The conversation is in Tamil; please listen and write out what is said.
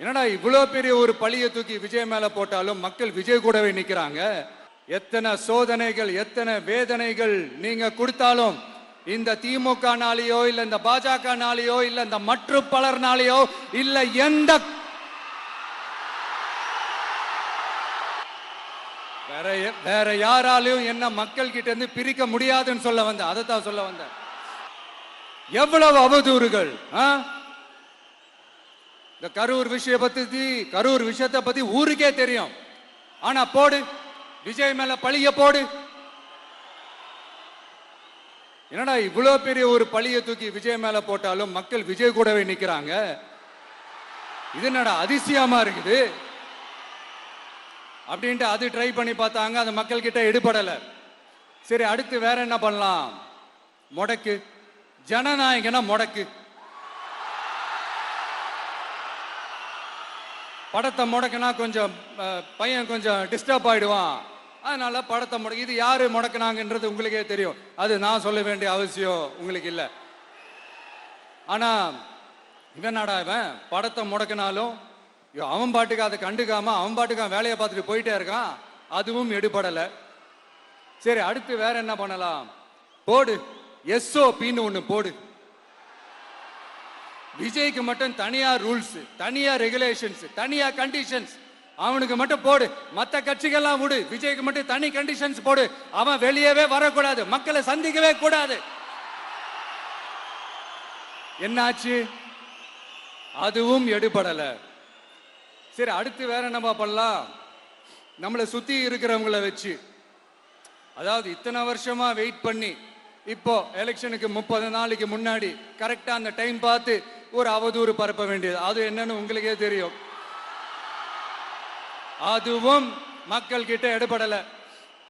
என்னடா இவ்வளோ பெரிய ஒரு பழியை தூக்கி விஜய் மேல போட்டாலும் மக்கள் விஜய் கூடவே நிக்கிறாங்க. எத்தனை சோதனைகள் எத்தனை வேதனைகள் நீங்க கொடுத்தாலும் இந்த திமுக நாளையோ இல்ல இந்த பாஜக நாளையோ இல்ல இந்த மற்ற பலர் நாளையோ இல்ல எந்த வேற யாராலையும் என்ன மக்கள் கிட்ட இருந்து பிரிக்க முடியாதுன்னு சொல்ல வந்த. அதைத்தான் சொல்ல வந்த. எவ்வளவு அவதூறுகள். இந்த கரூர் விஷயத்தை பத்தி ஊருக்கே தெரியும். ஆனா போடு, விஜய் மேல பழிய போடு. என்னடா இவ்வளவு பெரிய ஒரு பழிய தூக்கி விஜய் மேல போட்டாலும் மக்கள் விஜய் கூடவே நிக்கிறாங்க. இது என்னடா அதிசயமா இருக்குது அப்படின்ட்டு அது ட்ரை பண்ணி பார்த்தாங்க. அது மக்கள் கிட்ட எடுபடல. சரி, அடுத்து வேற என்ன பண்ணலாம்? முடக்கு. ஜனநாயகனா முடக்கு. படத்தை முடக்கினா கொஞ்சம் பையன் கொஞ்சம் டிஸ்டர்ப் ஆயிடுவான். அதனால படத்தை முடக்கி. இது யாரு முடக்கினாங்கன்றது உங்களுக்கே தெரியும். அது நான் சொல்ல வேண்டிய அவசியம் உங்களுக்கு இல்லை. ஆனா இவன் படத்தை முடக்கினாலும் அவன் பாட்டுக்கு அதை கண்டுக்காம அவன் பாட்டுக்கு வேலையை பார்த்துட்டு போயிட்டே இருக்கான். அதுவும் எடுபடலை. சரி, அடுத்து வேற என்ன பண்ணலாம்? போடு, எஸ்ஓபின்னு ஒண்ணு போடு. விஜய்க்கு மட்டும் தனியா ரூல்ஸ், தனியா ரெகுலேஷன்ஸ், தனியா கண்டிஷன்ஸ். அவனுக்கு மட்டும் போடு. மற்ற கட்சிகள்லாம் விடு. விஜய்க்கு மட்டும் தனி கண்டிஷன்ஸ் போடு. அவன் வெளியவே வரக்கூடாது, மக்களை சந்திக்கவே கூடாது. என்னாச்சு? அதுவும் எடுபடல. சரி, அடுத்து வேற என்ன பண்ணலாம்? நம்மளை சுத்தி இருக்கிறவங்கள வச்சு, அதாவது இத்தனை வருஷமா வெயிட் பண்ணி இப்போ எலெக்ஷனுக்கு 30 நாளைக்கு முன்னாடி கரெக்டா அந்த டைம் பார்த்து ஒரு அவதூறு பரப்ப வேண்டியது. அது என்னன்னு உங்களுக்கே தெரியும். அதுவும் மக்கள் கிட்ட எடுபடல.